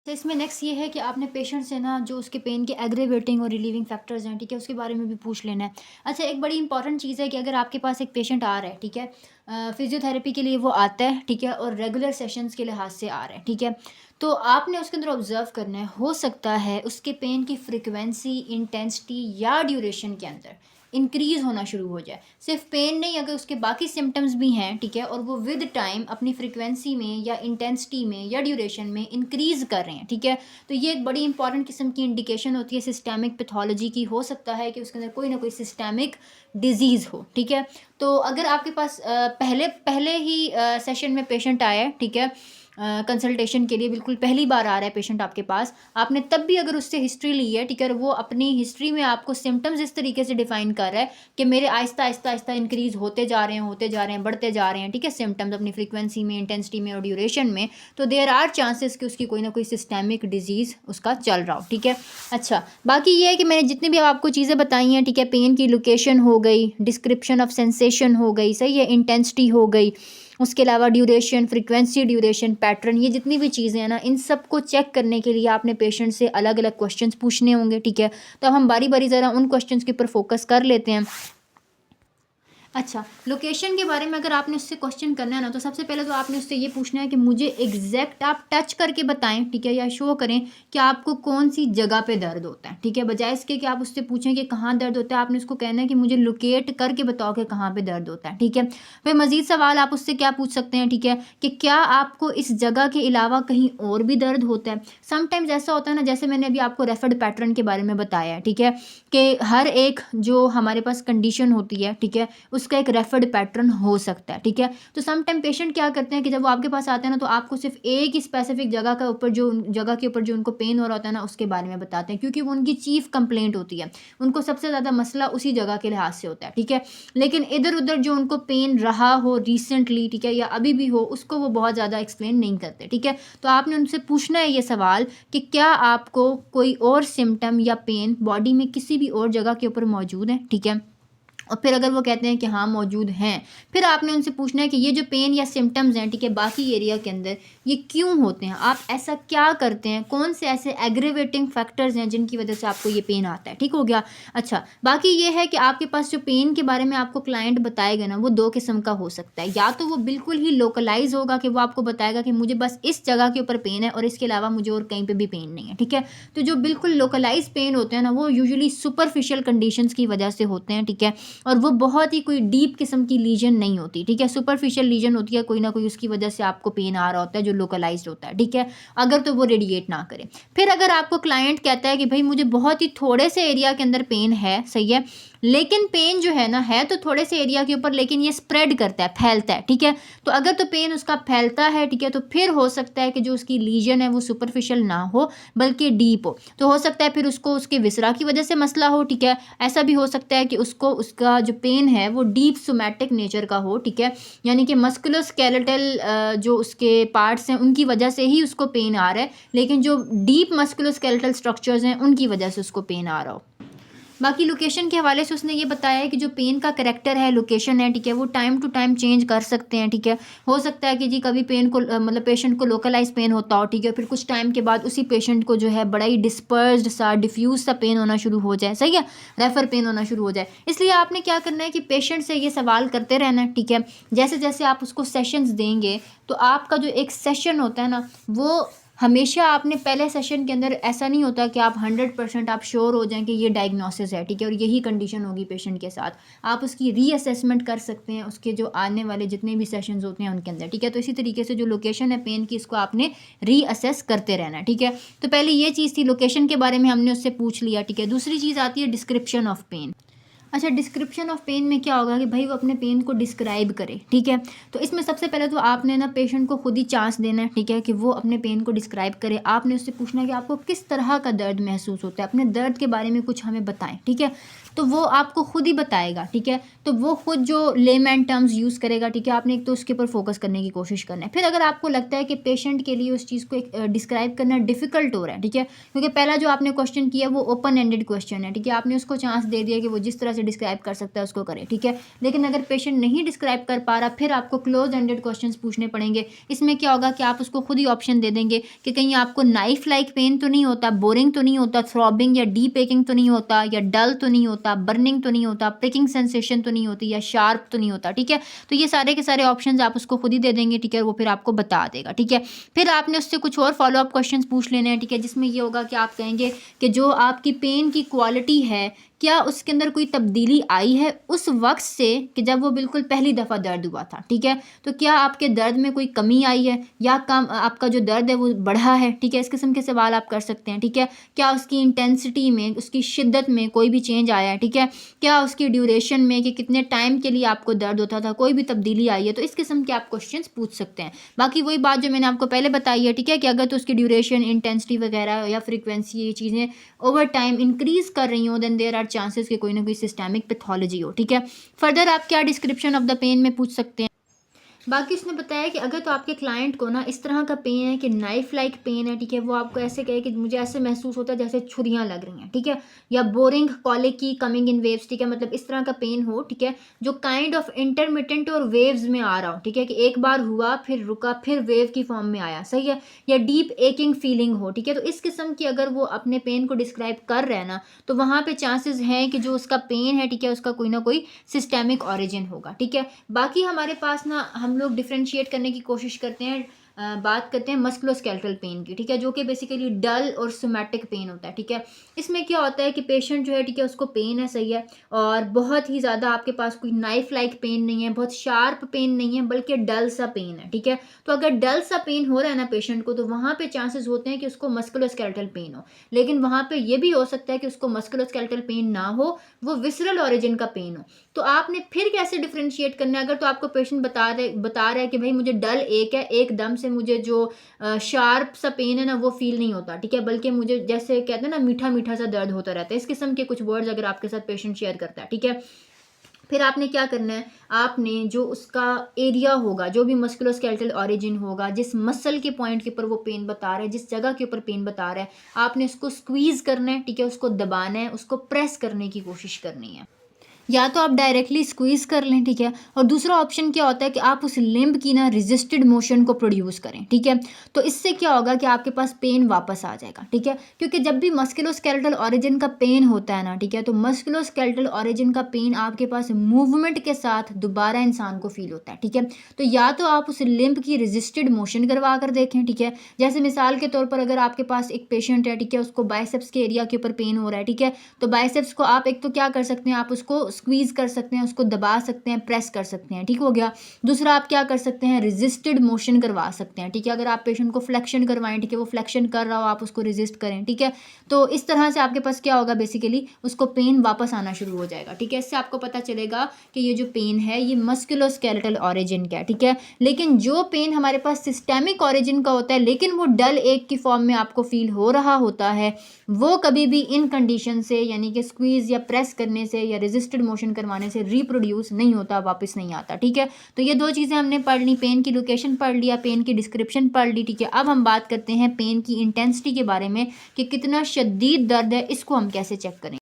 तो इसमें नेक्स्ट ये है कि आपने पेशेंट से ना जो उसके पेन के एग्रेवेटिंग और रिलीविंग फैक्टर्स हैं, ठीक है, उसके बारे में भी पूछ लेना है। अच्छा, एक बड़ी इंपॉर्टेंट चीज़ है कि अगर आपके पास एक पेशेंट आ रहा है, ठीक है, फिजियोथेरेपी के लिए वो आता है, ठीक है, और रेगुलर सेशंस के लिहाज से आ रहा है, ठीक है, तो आपने उसके अंदर ऑब्जर्व करना है, हो सकता है उसके पेन की फ्रिक्वेंसी, इंटेंसिटी या ड्यूरेशन के अंदर इंक्रीज़ होना शुरू हो जाए। सिर्फ पेन नहीं, अगर उसके बाकी सिम्टम्स भी हैं, ठीक है, और वो विद टाइम अपनी फ्रीक्वेंसी में या इंटेंसिटी में या ड्यूरेशन में इंक्रीज़ कर रहे हैं, ठीक है, तो ये एक बड़ी इंपॉर्टेंट किस्म की इंडिकेशन होती है सिस्टेमिक पैथोलॉजी की। हो सकता है कि उसके अंदर कोई ना कोई सिस्टेमिक डिजीज़ हो, ठीक है। तो अगर आपके पास पहले पहले ही सेशन में पेशेंट आया है, ठीक है, कंसल्टेशन के लिए बिल्कुल पहली बार आ रहा है पेशेंट आपके पास, आपने तब भी अगर उससे हिस्ट्री ली है, ठीक है, और वो अपनी हिस्ट्री में आपको सिम्टम्स इस तरीके से डिफाइन कर रहा है कि मेरे आहिस्ता आहिस्ता आहिस्ता इंक्रीज होते जा रहे हैं, होते जा रहे हैं, बढ़ते जा रहे हैं, ठीक है, सिम्टम्स अपनी फ्रीक्वेंसी में, इंटेंसिटी में और ड्यूरेशन में, तो देयर आर चांसेस कि उसकी कोई ना कोई सिस्टेमिक डिजीज़ उसका चल रहा हो, ठीक है। अच्छा, बाकी ये है कि मैंने जितनी भी आपको चीज़ें बताई हैं, ठीक है, पेन की लोकेशन हो गई, डिस्क्रिप्शन ऑफ सेंसेशन हो गई, सही है, इंटेंसिटी हो गई, उसके अलावा ड्यूरेशन, फ्रीक्वेंसी, ड्यूरेशन, पैटर्न, ये जितनी भी चीज़ें हैं ना, इन सब को चेक करने के लिए आपने पेशेंट से अलग अलग क्वेश्चंस पूछने होंगे, ठीक है। तो अब हम बारी बारी ज़रा उन क्वेश्चंस के ऊपर फोकस कर लेते हैं। अच्छा, लोकेशन के बारे में अगर आपने उससे क्वेश्चन करना है ना, तो सबसे पहले तो आपने उससे ये पूछना है कि मुझे एग्जैक्ट आप टच करके बताएं, ठीक है, या शो करें कि आपको कौन सी जगह पे दर्द होता है, ठीक है, बजाय इसके कि आप उससे पूछें कि कहाँ दर्द होता है, आपने उसको कहना है कि मुझे लोकेट करके बताओ कि कहाँ पे दर्द होता है, ठीक है। फिर मजीद सवाल आप उससे क्या पूछ सकते हैं, ठीक है, कि क्या आपको इस जगह के अलावा कहीं और भी दर्द होता है। समटाइम्स ऐसा होता है ना, जैसे मैंने अभी आपको रेफर्ड पैटर्न के बारे में बताया है, ठीक है, कि हर एक जो हमारे पास कंडीशन होती है, ठीक है, उसका एक रेफर्ड पैटर्न हो सकता है, ठीक है। तो सम टाइम पेशेंट क्या करते हैं कि जब वो आपके पास आते हैं ना, तो आपको सिर्फ एक ही स्पेसिफिक जगह का ऊपर जो जगह के ऊपर जो उनको पेन हो रहा होता है ना, उसके बारे में बताते हैं, क्योंकि वो उनकी चीफ कंप्लेंट होती है, उनको सबसे ज़्यादा मसला उसी जगह के लिहाज से होता है, ठीक है। लेकिन इधर उधर जो उनको पेन रहा हो रिसेंटली, ठीक है, या अभी भी हो, उसको वो बहुत ज़्यादा एक्सप्लेन नहीं करते, ठीक है। तो आपने उनसे पूछना है ये सवाल कि क्या आपको कोई और सिम्टम या पेन बॉडी में किसी भी और जगह के ऊपर मौजूद है, ठीक है। और फिर अगर वो कहते हैं कि हाँ मौजूद हैं, फिर आपने उनसे पूछना है कि ये जो पेन या सिम्टम्स हैं, ठीक है, बाकी एरिया के अंदर ये क्यों होते हैं, आप ऐसा क्या करते हैं, कौन से ऐसे एग्रेवेटिंग फैक्टर्स हैं जिनकी वजह से आपको ये पेन आता है, ठीक हो गया। अच्छा, बाकी ये है कि आपके पास जो पेन के बारे में आपको क्लाइंट बताएगा ना, वो दो किस्म का हो सकता है। या तो वो बिल्कुल ही लोकलाइज होगा कि वो आपको बताएगा कि मुझे बस इस जगह के ऊपर पेन है और इसके अलावा मुझे और कहीं पर भी पेन नहीं है, ठीक है। तो जो बिल्कुल लोकलाइज पेन होते हैं ना, वो यूजुअली सुपरफिशियल कंडीशंस की वजह से होते हैं, ठीक है, और वो बहुत ही कोई डीप किस्म की लीजन नहीं होती, ठीक है, सुपरफिशियल लीजन होती है, कोई ना कोई उसकी वजह से आपको पेन आ रहा होता है जो लोकलाइज्ड होता है, ठीक है, अगर तो वो रेडिएट ना करे। फिर अगर आपको क्लाइंट कहता है कि भाई मुझे बहुत ही थोड़े से एरिया के अंदर पेन है, सही है, लेकिन पेन जो है ना, है तो थोड़े से एरिया के ऊपर, लेकिन ये स्प्रेड करता है, फैलता है, ठीक है। तो अगर तो पेन उसका फैलता है, ठीक है, तो फिर हो सकता है कि जो उसकी लीजन है वो सुपरफिशियल ना हो बल्कि डीप हो। तो हो सकता है फिर उसको उसके विसरा की वजह से मसला हो, ठीक है। ऐसा भी हो सकता है कि उसको उसका जो पेन है वो डीप सोमैटिक नेचर का हो, ठीक है, यानी कि मस्कुलोस्केलेटल जो उसके पार्ट्स हैं उनकी वजह से ही उसको पेन आ रहा है, लेकिन जो डीप मस्कुलोस्केलेटल स्ट्रक्चर्स हैं उनकी वजह से उसको पेन आ रहा हो। बाकी लोकेशन के हवाले से उसने ये बताया है कि जो पेन का करेक्टर है, लोकेशन है, ठीक है, वो टाइम टू टाइम चेंज कर सकते हैं, ठीक है। हो सकता है कि जी कभी पेन को मतलब पेशेंट को लोकलाइज पेन होता हो, ठीक है, फिर कुछ टाइम के बाद उसी पेशेंट को जो है बड़ा ही डिस्पर्स्ड सा, डिफ्यूज सा पेन होना शुरू हो जाए, सही है, रेफर पेन होना शुरू हो जाए। इसलिए आपने क्या करना है कि पेशेंट से ये सवाल करते रहना है, ठीक है। जैसे जैसे आप उसको सेशंस देंगे, तो आपका जो एक सेशन होता है ना, वो हमेशा आपने पहले सेशन के अंदर ऐसा नहीं होता कि आप 100% आप श्योर हो जाएं कि ये डायग्नोसिस है, ठीक है, और यही कंडीशन होगी पेशेंट के साथ। आप उसकी रीअसेसमेंट कर सकते हैं उसके जो आने वाले जितने भी सेशंस होते हैं उनके अंदर, ठीक है। तो इसी तरीके से जो लोकेशन है पेन की, इसको आपने रीअसेस करते रहना है, ठीक है। तो पहले ये चीज़ थी, लोकेशन के बारे में हमने उससे पूछ लिया, ठीक है। दूसरी चीज़ आती है डिस्क्रिप्शन ऑफ पेन। अच्छा, डिस्क्रिप्शन ऑफ पेन में क्या होगा कि भाई वो अपने पेन को डिस्क्राइब करे, ठीक है। तो इसमें सबसे पहले तो आपने ना पेशेंट को खुद ही चांस देना है, ठीक है, कि वो अपने पेन को डिस्क्राइब करे। आपने उससे पूछना है कि आपको किस तरह का दर्द महसूस होता है, अपने दर्द के बारे में कुछ हमें बताएं, ठीक है। तो वो आपको खुद ही बताएगा, ठीक है। तो वो खुद जो लेमैन टर्म्स यूज़ करेगा, ठीक है। आपने एक तो उसके ऊपर फोकस करने की कोशिश करना है। फिर अगर आपको लगता है कि पेशेंट के लिए उस चीज़ को एक डिस्क्राइब करना डिफ़िकल्ट हो रहा है, ठीक है, क्योंकि पहला जो आपने क्वेश्चन किया वो ओपन एंडेड क्वेश्चन है, ठीक है। आपने उसको चांस दे दिया कि वो जिस तरह से डिस्क्राइब कर सकता है उसको करे, ठीक है। लेकिन अगर पेशेंट नहीं डिस्क्राइब कर पा रहा, फिर आपको क्लोज एंडेड क्वेश्चंस पूछने पड़ेंगे। इसमें क्या होगा कि आप उसको खुद ही ऑप्शन दे देंगे कि कहीं आपको नाइफ लाइक पेन तो नहीं होता, बोरिंग तो नहीं होता, थ्रॉबिंग या डीप एकिंग तो नहीं होता, या डल तो नहीं होता, बर्निंग तो नहीं होता, प्रिकिंग सेंसेशन तो नहीं होती, या शार्प तो नहीं होता, ठीक है। तो ये सारे के सारे ऑप्शंस आप उसको खुद ही दे देंगे, ठीक है। वो फिर आपको बता देगा, ठीक है। फिर आपने उससे कुछ और फॉलोअप क्वेश्चंस पूछ लेने हैं, ठीक है, जिसमें ये होगा कि आप कहेंगे कि जो आपकी पेन की क्वालिटी है, क्या उसके अंदर कोई तब्दीली आई है उस वक्त से कि जब वो बिल्कुल पहली दफ़ा दर्द हुआ था, ठीक है। तो क्या आपके दर्द में कोई कमी आई है, या कम आपका जो दर्द है वो बढ़ा है, ठीक है। इस किस्म के सवाल आप कर सकते हैं, ठीक है। क्या उसकी इंटेंसिटी में, उसकी शिद्दत में कोई भी चेंज आया है, ठीक है। क्या उसकी ड्यूरेशन में, कि कितने टाइम के लिए आपको दर्द होता था, कोई भी तब्दीली आई है। तो इस किस्म के आप क्वेश्चंस पूछ सकते हैं। बाकी वही बात जो मैंने आपको पहले बताई है, ठीक है, कि अगर तो उसकी ड्यूरेशन, इंटेंसिटी वगैरह या फ्रीक्वेंसी, ये चीज़ें ओवर टाइम इंक्रीज कर रही हो, देन देयर आर चांसेस कि कोई ना कोई सिस्टमिक पैथोलॉजी हो, ठीक है। फर्दर आप क्या डिस्क्रिप्शन ऑफ द पेन में पूछ सकते हैं। बाकी उसने बताया कि अगर तो आपके क्लाइंट को ना इस तरह का पेन है कि नाइफ लाइक पेन है, ठीक है, वो आपको ऐसे कहे कि मुझे ऐसे महसूस होता है जैसे छुरियां लग रही हैं, ठीक है, या बोरिंग कॉलिक की कमिंग इन वेव्स, ठीक है, मतलब इस तरह का पेन हो, ठीक है, जो काइंड ऑफ इंटरमिटेंट और वेव्स में आ रहा हो, ठीक है, कि एक बार हुआ फिर रुका फिर वेव की फॉर्म में आया, सही है, या डीप एकिंग फीलिंग हो, ठीक है। तो इस किस्म की अगर वो अपने पेन को डिस्क्राइब कर रहे हैं ना, तो वहाँ पे चांसेस हैं कि जो उसका पेन है, ठीक है, उसका कोई ना कोई सिस्टेमिक ऑरिजिन होगा, ठीक है। बाकी हमारे पास ना हम लोग डिफ्रेंशिएट करने की कोशिश करते हैं, बात करते हैं मस्कुलोस्केलेटल पेन की, ठीक है, जो कि बेसिकली डल और सोमैटिक पेन होता है, ठीक है। इसमें क्या होता है कि पेशेंट जो है, ठीक है, उसको पेन है, सही है, और बहुत ही ज़्यादा आपके पास कोई नाइफ लाइक पेन नहीं है, बहुत शार्प पेन नहीं है, बल्कि डल सा पेन है, ठीक है। तो अगर डल सा पेन हो रहा है ना पेशेंट को, तो वहाँ पे चांसेस होते हैं कि उसको मस्कुलोस्केलेटल पेन हो। लेकिन वहाँ पे ये भी हो सकता है कि उसको मस्कुलोस्केलेटल पेन ना हो, वो विसरल ऑरिजिन का पेन हो। तो आपने फिर कैसे डिफ्रेंशिएट करना है। अगर तो आपको पेशेंट बता रहा है कि भाई मुझे डल एक है, एकदम से मुझे जो शार्प सा पेन है ना वो फील नहीं होता, ठीक है, बल्कि मुझे जैसे कहते हैं ना मीठा मीठा सा दर्द होता रहता है, इस किस्म के कुछ वर्ड्स अगर आपके साथ पेशेंट शेयर करता है, ठीक है। फिर आपने क्या करना है, आपने जो उसका एरिया होगा, जो भी मस्कुलोस्केलेटल ऑरिजिन होगा, जिस मसल के पॉइंट के ऊपर वो पेन बता रहा है, जिस जगह के ऊपर पेन बता रहा है, आपने उसको स्क्वीज करना है, ठीक है, उसको दबाना है, उसको प्रेस करने की कोशिश करनी है। या तो आप डायरेक्टली स्क्वीज़ कर लें, ठीक है, और दूसरा ऑप्शन क्या होता है कि आप उस लिम्ब की ना रेजिस्टेड मोशन को प्रोड्यूस करें, ठीक है। तो इससे क्या होगा कि आपके पास पेन वापस आ जाएगा, ठीक है, क्योंकि जब भी मस्कुलोस्केलेटल ऑरिजिन का पेन होता है ना, ठीक है, तो मस्कुलोस्केलेटल ऑरिजिन का पेन आपके पास मूवमेंट के साथ दोबारा इंसान को फील होता है, ठीक है। तो या तो आप उस लिम्ब की रेजिस्टेड मोशन करवा कर देखें, ठीक है, जैसे मिसाल के तौर पर अगर आपके पास एक पेशेंट है, ठीक है, उसको बाइसेप्स के एरिया के ऊपर पेन हो रहा है, ठीक है, तो बाइसेप्स को आप एक तो क्या कर सकते हैं, आप उसको स्क्वीज कर सकते हैं, उसको दबा सकते हैं, प्रेस कर सकते हैं, ठीक हो गया। दूसरा आप क्या कर सकते हैं, रेजिस्टेड मोशन करवा सकते हैं, ठीक है, अगर आप पेशेंट को फ्लेक्शन करवाएं, ठीक है, वो फ्लेक्शन कर रहा हो आप उसको रेजिस्ट करें, ठीक है। तो इस तरह से आपके पास क्या होगा, बेसिकली उसको पेन वापस आना शुरू हो जाएगा, ठीक है। इससे आपको पता चलेगा कि ये जो पेन है ये मस्कुलोस्केलेटल ऑरिजिन का है, ठीक है। लेकिन जो पेन हमारे पास सिस्टेमिक ऑरिजिन का होता है, लेकिन वो डल एक की फॉर्म में आपको फील हो रहा होता है, वो कभी भी इन कंडीशन से, यानी कि स्क्वीज या प्रेस करने से या रेजिस्टेड मोशन करवाने से रिप्रोड्यूस नहीं होता, वापस नहीं आता, ठीक है। तो ये दो चीज़ें हमने पढ़ ली, पेन की लोकेशन पढ़ लिया, पेन की डिस्क्रिप्शन पढ़ ली, ठीक है। अब हम बात करते हैं पेन की इंटेंसिटी के बारे में कि कितना शदीद दर्द है, इसको हम कैसे चेक करें।